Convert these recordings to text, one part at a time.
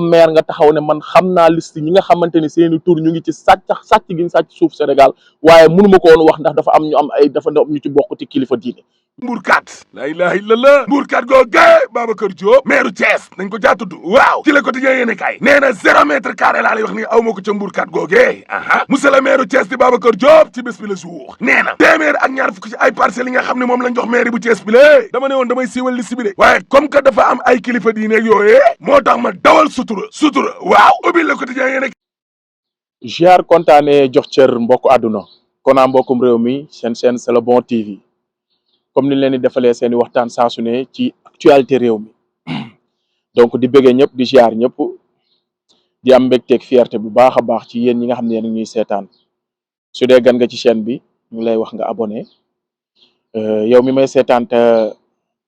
maire nga taxaw ne man xam naa liste ñi nga xamante ni seeni tur ñu ngi ci sàcc gi ñu sàcc suuf Sénégal waaye mënuma ko woon wax ndax dafa am ñu am ay dafa am ñu ci bokk ci kilifa diine. Mbourkat la ilaha illallah Mbourkat googe Babacar Diop maire Thiès nañ ko jaatudd waaw ci la quotidien yéene kay nee na 0 m² laa lay wax ni aw ma ko ca Mbourkat googe aha monsieur le maire Thiès di Babacar Diop ci bés bi la jour nee na téeméer ak ñaar fukk ci ay parcelles yi nga xam ne moom lañ jox maire bu Thiès bi lé dama ne woon damay siiwal liste bi de waaye comme que dafa am ay kilifa diine yooyee moo tax ma dawal sutura waaw ubbi le quotidien yéene ziar kontaane jox cër mbokku àdduna konaa mbokkum réew mi seen c'est le bon TV comme ni leen di defalee seeni waxtaan saa su ne ci actualité réew mi donc di bëggee ñëpp di ziar ñëpp di am mbégteeg fierté bu baax a baax ci yéen ñi nga xam ne yéen ñuy seetaan su dee gan nga ci chaîne bi ñu lay wax nga abonné yow mi may seetaan te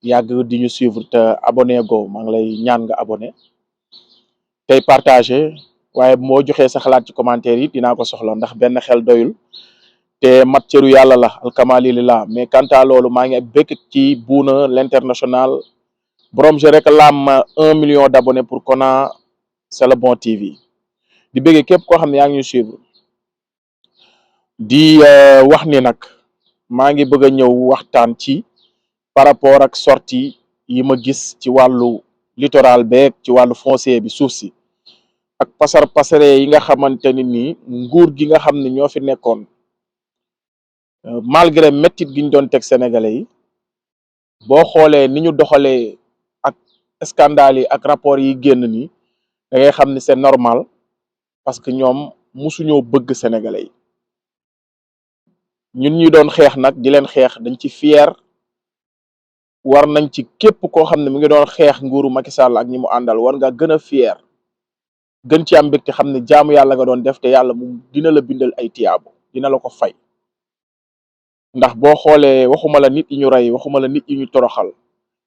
yàgg di ñu suivre te abonné go maa ngi lay ñaan nga abonné tey partagé waaye moo joxee sa xalaat ci commentaire yi dinaa ko soxla ndax benn xel doyul te mat cëru yàlla la alkamali lillah mais quant à loolu maa ngi bëgg ci Bouna l'international borom je réclame 1 million d'abonnés pour Kona c'est le bon TV di bëgg képp koo xam ne yaa ngi ñu suivre di wax ni nag maa ngi bëgg a ñëw waxtaan ci par rapport ak sortie yi ma gis ci wàllu littoral beeg ci wàllu foncier bi suuf si ak pasare yi nga xamante ni nii nguur gi nga xam ne ñoo fi nekkoon malgré méttit gi ñu doon teg sénégalais yi boo xoolee ni ñu doxalee ak scandale yi ak rapport yi génn nii da ngay xam ni c'est normal parce que ñoom musuñoo bëgg sénégalais yi ñun ñi doon xeex nag di leen xeex dañ ci fier war nañ ci képp koo xam ne mu ngi doon xeex nguuru Macky Sall ak ñi mu àndal war nga gën a fier gën ci am mbégte xam ne jaamu yàlla nga doon def te yàlla mu dina la bindal ay tiyaabo dina la ko fay ndax boo xoolee waxuma la nit yi ñu rey waxuma la nit yi ñu toroxal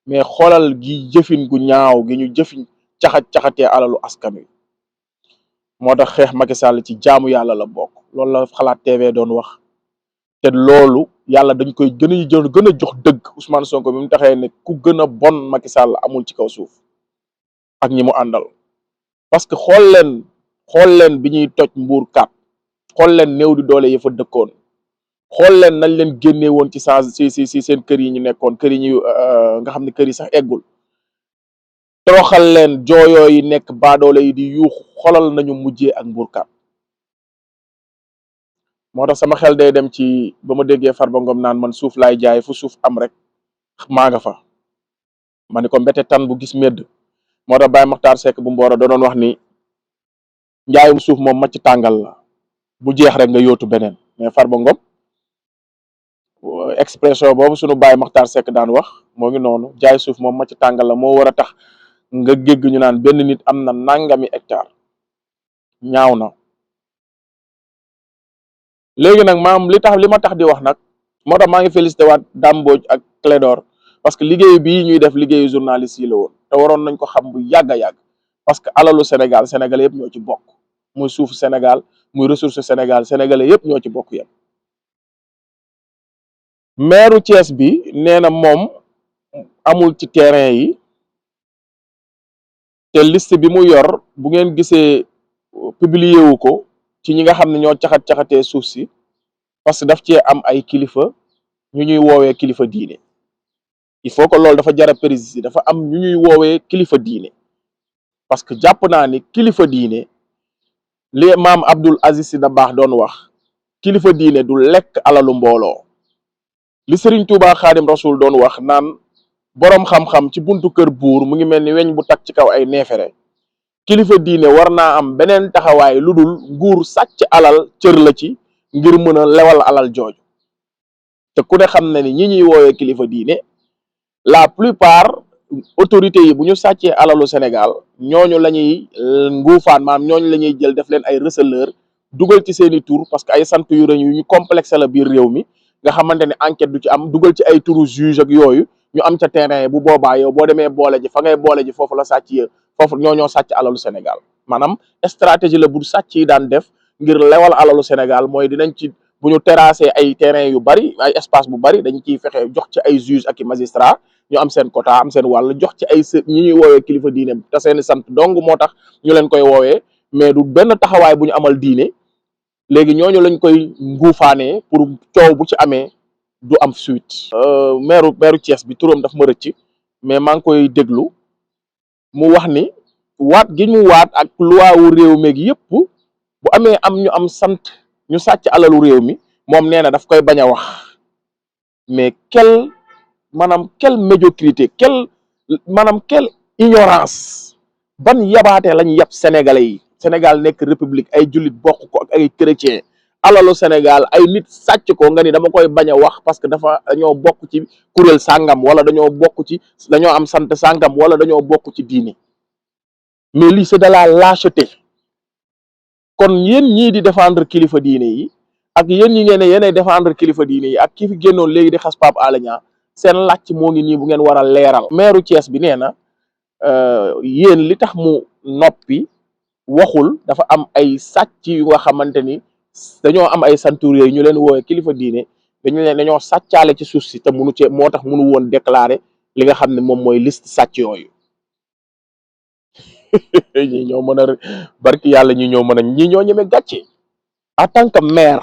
mais xoolal gi jëfin gu ñaaw gi ñu jëfin caxatee alalu askan wi moo tax xeex Macky Sall ci jaamu yàlla la bokk loolu la xalaat TV doon wax te loolu yàlla dañ koy gën a jox dëgg Ousmane Sonko bi mu taxee ne ku gën a bon Macky Sall amul ci kaw suuf ak ñi mu àndal parce que xool leen bi ñuy toj Mbour 4 xool leen néew di doole yi fa dëkkoon xool leen nañ leen génnee woon ci si seen kër yi ñu nekkoon kër yi ñu nga xam ne kër yi sax eggul toroxal leen jooyoo yi nekk baadoole yi di yuuxu xolal nañu mujjee ak Mbour 4 moo tax sama xel day dem ci ba ma déggee Farba Ngom naan man suuf laay jaay fu suuf am rek maa nga fa ma ni ko mbete tan bu gis medd moo tax Baye Makhtar Seck bu Mboro da doon wax ni njaayum suuf moom macc tàngal la bu jeex rek nga yóotu beneen mais Farba Ngom expression boobu sunu Baye Makhtar Seck daan wax moo ngi noonu jaay suuf moom macc tàngal la moo war a tax nga gégg ñu naan benn nit am na nangami hectare ñaaw na léegi nag maam li ma tax di wax nag moo tax maa ngi félicité waat Dame Mbodj ak Clédor parce que liggéey bii ñuy def liggéeyu journaliste yi la woon te waroon nañ ko xam bu yàgg a yàgg parce que alalu sénégalais yëpp ñoo ci bokk muy suufu Sénégal muy ressource sénégalais yëpp ñoo ci bokk yëpp maire Thiès bi nee na moom amul ci terrain yi te liste bi mu yor bu ngeen gisee publier wu ko ci ñi nga xam ne ñoo caxatee suuf si parce que daf cee am ay kilifa ñu ñuy woowee kilifa diine il faut que loolu dafa jara préciser dafa am ñu ñuy woowee kilifa diine parce que jàpp naa ni kilifa diine li maam Abdoul Aziz Sy Dabakh doon wax kilifa diine du lekk alalu mbooloo li Serigne Touba Khadim Rasoul doon wax naan boroom xam-xam ci buntu kër buur mu ngi mel ni weñ bu tak ci kaw ay neefere kilifa diine war naa am beneen taxawaay lu dul nguur sàcc alal cër la ci ngir mën a lewal alal jooju te ku ne xam na ni ñi ñuy woowee kilifa diine la plupart autorités yi bu ñu sàccee alalu Sénégal ñooñu la ñuy nguufaan maam ñooñu la ñuy jël def leen ay receleur dugal ci seeni tur parce que ay sant yu rëy yu ñu complexé la biir réew mi nga xamante ne enquête du ci am dugal ci ay turu juge ak yooyu ñu am ca terrain bu boobaa yow boo demee boole ji fa ngay boole ji foofu la sàcc foofu ñoo sàcc alalu Sénégal maanaam stratégie la bu sàcc yi daan def ngir lewal alalu Sénégal mooy dinañ ci bu ñu terrassé ay terrain yu bari ay espace bu bari dañ ciy fexe jox ci ay juge ak i magistrat ñu am seen quota am seen wàll jox ci ay ñi ñuy woowee kilifa diine te seeni sant dong moo tax ñu leen koy woowee mais du benn taxawaay bu ñu amal diine léegi ñooñu lañ koy nguufaanee pour coow bu ci amee du am suite. maire Thiès bi turam daf ma rëcc mais maa ngi koy déglu mu wax ni waat gi ñu waat ak loi wu réew meeg yëpp bu amee am ñu am sant ñu sàcc alalu réew mi moom nee na daf koy bañ a wax mais quelle médiocrité quelle ignorance ban yabaate lañ yab sénégalais yi. Sénégal nekk république ay jullit bokk ko ak ay chrétien alalu Sénégal ay nit sàcc ko nga ni dama koy bañ a wax parce que dañoo bokk ci kuréel sàngam wala dañoo am sant sàngam wala dañoo bokk ci diine mais lii c'est de la lâcheté. kon yéen ñii di défendre kilifa diine yi ak yéen ñi ngeen ne yéenay défendre kilifa diine yi ak ki fi génnoon léegi di xas Pape Alé Niang seen làcc moo ngi nii bu ngeen war a leeral. maire Thiès bi nee na yéen li tax mu noppi waxul dafa am ay sàcc yu nga xamante ni dañoo am ay santur yooyu ñu leen woowee kilifa diine dañoo sàccaale ci suuf si te moo tax munu woon déclarer li nga xam ne moom mooy liste sàcc yooyu. ñi ñoo mën a barki yàlla ñi ñoo ñeme gàcce en tant que maire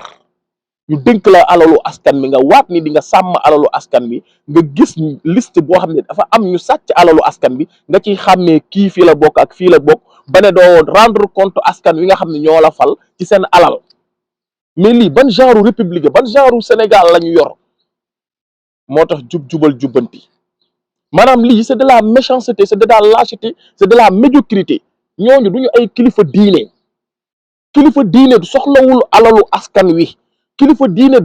ñu dénk la alalu askan bi nga waat ni di nga sàmm alalu askan bi nga gis liste boo xam ne dafa am ñu sàcc alalu askan bi nga ciy xàmmee kii fii la bokk ak fii la bokk ba ne doo rendre compte askan wi nga xam ne ñoo la fal ci seen alal mais lii ban genre république ban genre Sénégal la ñu yor moo tax jubal jubbanti maanaam lii c'est de la méchanceté c'est de la lâcheté c'est de la médiocrité ñooñu duñu ay kilifa diine du soxlawul alalu askan wi kilifa diine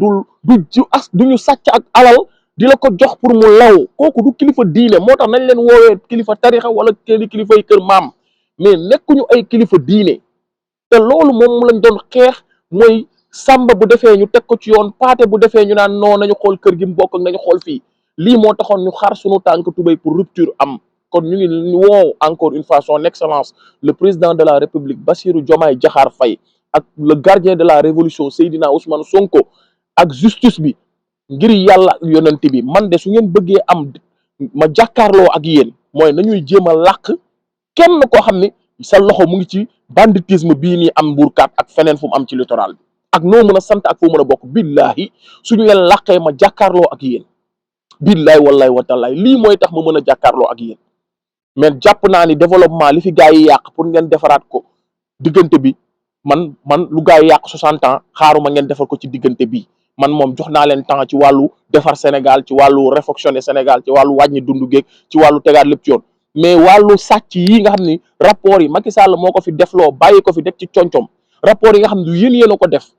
duñu sàcc ak alal di la ko jox pour mu law kooku du kilifa diine moo tax nañ leen woowee kilifa tarixa wala kilifay kër maam mais nekkuñu ay kilifa diine te loolu moom lañ doon xeex mooy sàmba bu defee ñu teg ko ci yoon paate bu defee ñu naan non nañu xool kër gi mu bokk ak nañu xool fii lii moo taxoon ñu xar sunu tànk tubéy pour rupture am kon ñu ngi woo encore une fois son excellence le président de la république Bassirou Diomaye Diakhar Faye ak le gardien de la révolution Seydina Ousmane Sonko ak justice bi ngir yàlla ak yonent bi man de su ngeen bëggee am ma jàkkaarloo ak yéen mooy nañuy jéem a làq kenn koo xam ne sa loxo mu ngi ci banditisme bii nii am mbuurkat ak feneen fu mu am ci littoral bi ak noo mën a sant ak foo mën a bokk billahi suñu leen làqee ma jàkkaarloo ak yéen billahi wallahi wa taala lii mooy tax ma mën a jàkkaarloo ak yéen mais jàpp naa ni développement li fi gars yi yàq pour ngeen defaraat ko diggante bi man lu gars yi yàq 60 ans xaaruma ngeen defar ko ci diggante bi man moom jox naa leen temps ci wàllu defar Sénégal ci wàllu réfectionner Sénégal ci wàllu wàññi dundu géeg ci wàllu tegaat lépp ci yoon mais wàllu sàcc yi nga xam ni rapport yi Macky Sall moo ko fi defloo bàyyi ko fi def ci concom rapport yi nga xam ne du yéen a ko def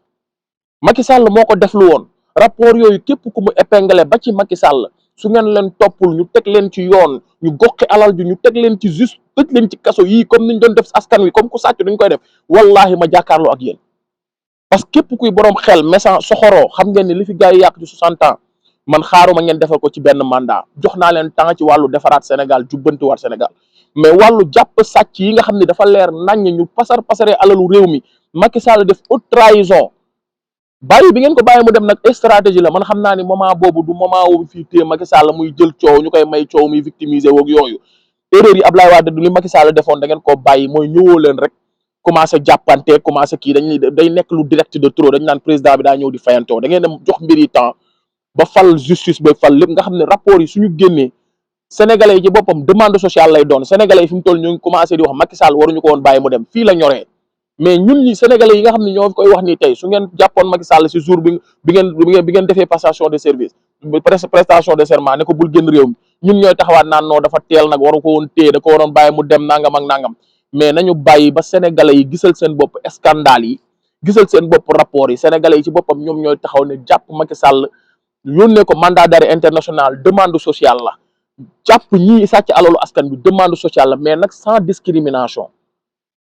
Macky Sall moo ko deflu woon rapport yooyu képp ku mu épinglé ba ci Macky Sall su ngeen leen toppul ñu teg leen ci yoon ñu goqi alal ju ñu teg leen ci juste tëj leen ci kaso yii comme niñ doon def askan wi comme ku sàcc duñ koy def wallahi ma jàkkaarloo ak yéen parce que képp kuy borom xel message soxoroo xam ngeen ne li fi gars yi yàq ci 60 ans man xaaruma ngeen defal ko ci benn mandat jox naa leen temps ci wàllu defaraat Sénégal jubbantiwaat Sénégal mais wàllu jàpp sàcc yi nga xam ne dafa leer naññ ñu pasaree alalu réew mi Macky Sall def haute trahison bàyyi bi ngeen ko bàyyi mu dem nag stratégie la man xam naa ni moment boobu du moment wu fii téye Macky Sall muy jël coow ñu koy may coow muy victimiser woog yooyu erreur yi Ablaye Wade du li Macky Sall defoon da ngeen koo bàyyi mooy ñëwoo leen rek commencé jàppante commencé kii day nekk lu direct de trop dañ naan président bi daa ñëw di fayantoo da ngeen dem jox mbir yi temps ba fal justice ba fal lépp nga xam ne rapport yi suñu génnee sénégalais yi ci boppam demande sociale lay doon sénégalais yi fi mu toll ñu ngi commencé di wax Macky Sall waruñu ko woon bàyyi mu dem fii la ñoree mais ñun ñi sénégalais yi nga xam ne ñoo koy wax ni tey su ngeen jàppoon Macky Sall si jour bi ngeen defee passation de service prestation de serment ne ko bul génn réew mi ñun ñooy taxawaat naan non dafa teel nag waru ko woon téye da ko waroon bàyyi mu dem nangam ak nangam mais nañu bàyyi ba sénégalais yi gisal seen bopp scandale yi gisal seen bopp rapport yi sénégalais yi ci boppam ñoom ñooy taxaw ne jàpp Macky Sall yónnee ko mandat d'arrêt international demande sociale la jàpp ñii sàcc alalu askan bi demande sociale la mais nag sans discrimination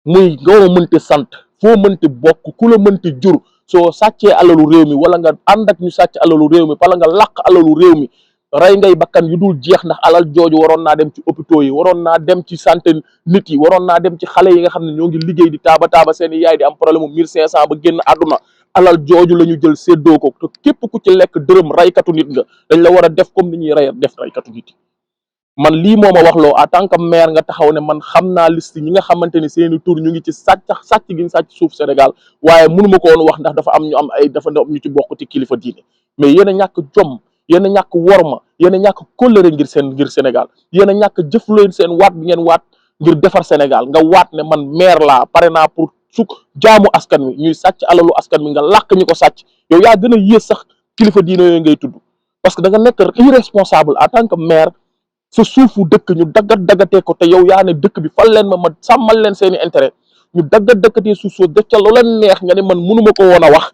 muy nga mënti sant foo mënti bokk ku la mënti jur soo sàccee alalu réew mi wala nga ànd ak ñu sàcc alalu réew mi wala nga làq alalu réew mi rey ngay bakkan yu dul jeex ndax alal jooju waroon naa dem ci hôpitaux yi waroon naa dem ci santé nit yi waroon naa dem ci xale yi nga xam ne ñoo ngi liggéey di taaba seen yaay di am problème 1500 ba génn àdduna alal jooju la ñu jël séddoo ko te képp ku ci lekk dërëm raykatu nit nga dañ la war a def comme ni ñuy def raykatu nit yi man lii moo ma waxloo en tant que maire nga taxaw ne man xam naa liste ñi nga xamante ni seeni tur ñu ngi ci sàcc gi ñu sàcc suuf Sénégal waaye mënuma ko woon wax ndax dafa am ñu am ay dafa am ñu ci bokk ci kilifa diine mais yéen a ñàkk jom yéen a ñàkk worma yéen a ñàkk kóllëre ngir Sénégal yéen a ñàkk jëfloo seen waat bi ngeen waat ngir defar Sénégal nga waat ne man maire laa pare naa pour jaamu askan wi ñuy sàcc alalu askan wi nga làq ñi ko sàcc yow yaa gën a yées sax kilifa diine yooyu ngay tudd parce que da nga nekk irresponsable en tant que maire sa suufu dëkk ñu daggatee ko te yow yaa ne dëkk bi fal leen ma sàmmal leen seeni intérêt ñu daggatee suuf soo def ca lu leen neex nga ne man mënuma ko woon a wax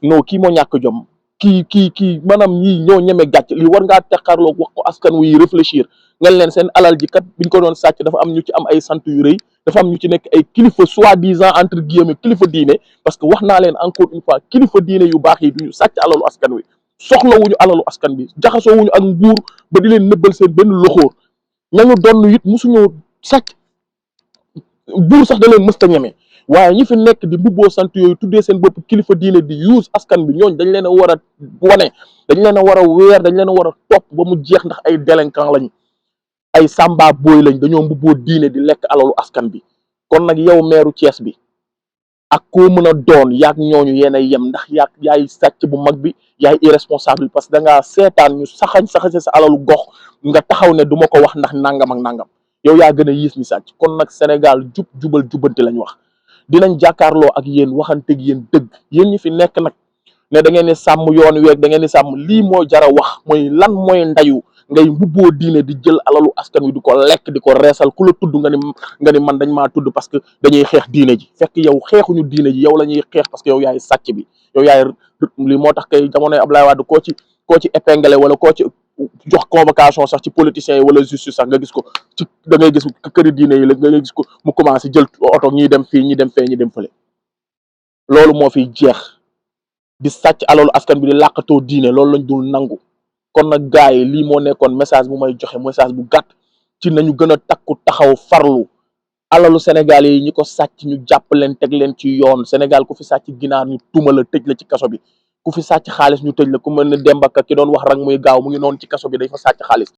non kii moo ñàkk jom kii maanaam ñii ñoo ñeme gàcc lii war ngaa teqarloo wax ko askan wi réfléchir nga leen seen alal ji kat biñ ko doon sàcc dafa am ñu ci am ay sant yu rëy dafa am ñu ci nekk ay kilifa soi-disant entre guillemets kilifa diine parce que wax naa leen encore une fois kilifa diine yu baax yi duñu sàcc alalu askan wi soxlawuñu alalu askan bi jaxasoo wuñu ak nguur ba di leen nëbbal seen benn loxoor ñañu donn it musuñoo sàcc buur sax da leen mësta ñeme waaye ñi fi nekk di mbubboo sant yooyu tuddee seen bopp kilifa diine di use askan bi ñooñ dañ leen a war a wane dañ leen a war a weer dañ leen a war a topp ba mu jeex ndax ay délinquant lañ ay samba booy lañ dañoo mbubboo diine di lekk alalu askan bi kon nag yow meeru Thiès bi ak koo mën a doon yaag ñooñu yéen a yem ndax yaay sàcc bu mag bi yaay irresponsable parce que da ngaa seetaan ñu saxase sa alalu gox nga taxaw ne du ma ko wax ndax nangam ak nangam yow yaa gën a yiis ñi sàcc kon nag Sénégal jubal jubbanti lañ wax dinañ jàkkaarloo ak yéen waxanteeg yéen dëgg yéen ñi fi nekk nag ne da ngeen di sàmm yoon weeg da ngeen di sàmm lii moo jara wax mooy lan mooy ndayu ngay mbubboo diine di jël alalu askan wi di ko lekk di ko reesal ku la tudd nga ni man dañ maa tudd parce que dañuy xeex diine ji fekk yow xeexuñu diine ji yow la ñuy xeex parce que yow yaay sàcc bi yow yaay li moo tax kay jamonoy Abdoulaye Wade koo ci épinglé wala koo ci jox convocation sax ci politiciens yi wala justice sax nga gis ko ci da ngay gis këri diine yi la nga gis ko mu commencé jël oto ñii dem fii ñi dem fee ñi dem fële loolu moo fiy jeex di sàcc alalu askan bi di làqatoo diine loolu lañ dul nangu kon nag gars yi lii moo nekkoon message bu may joxe message bu gàtt ci nañu gën a takku taxaw farlu alalu Sénégal yi ñi ko sàcc ñu jàpp leen teg leen ci yoon Sénégal ku fi sàcc ginaar ñu tuma la tëj la ci kaso bi ku fi sàcc xaalis ñu tëj la ku mel ne Demba Ka ki doon wax rek muy gaaw mu ngi noonu ci kaso bi day fa sàcc xaalis